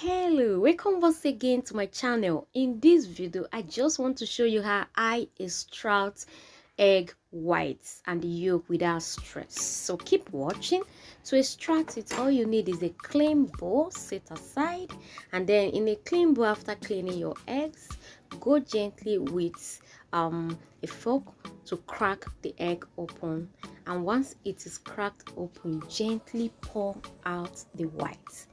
Hello, welcome once again to my channel. In this video I just want to show you how I extract egg whites and the yolk without stress. So keep watching. To extract it, all you need is a clean bowl set aside, and then in a clean bowl, after cleaning your eggs, go gently with a fork to crack the egg open, and once it is cracked open, gently pour out the whites.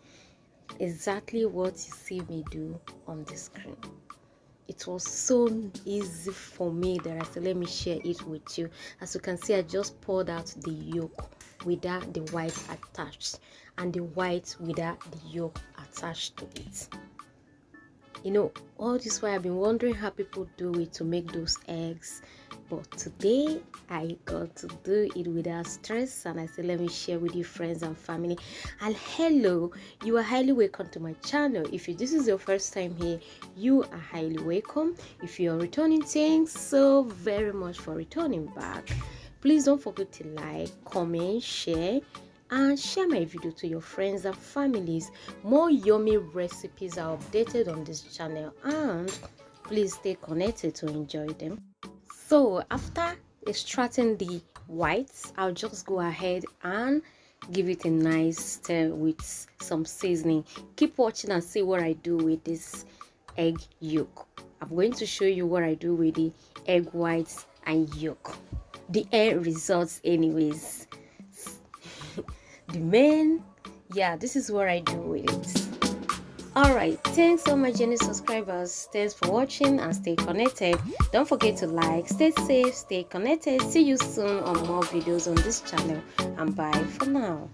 Exactly what you see me do on the screen. It was so easy for me that I said let me share it with you. As you can see, I just poured out the yolk without the white attached, and the white without the yolk attached to it. You know, all this while I've been wondering how people do it to make those eggs, but today I got to do it without stress, and I said let me share with you, friends and family. And hello, you are highly welcome to my channel. If this is your first time here, you are highly welcome. If you are returning, thanks so very much for returning back. Please don't forget to like, comment, share, and share my video to your friends and families. More yummy recipes are updated on this channel, and please stay connected to enjoy them. So after extracting the whites, I'll just go ahead and give it a nice stir with some seasoning. Keep watching and see what I do with this egg yolk. I'm going to show you what I do with the egg whites and yolk. The end results anyways. This is what I do with it. Alright, thanks so much, Jenny subscribers. Thanks for watching and stay connected. Don't forget to like, stay safe, stay connected. See you soon on more videos on this channel, and bye for now.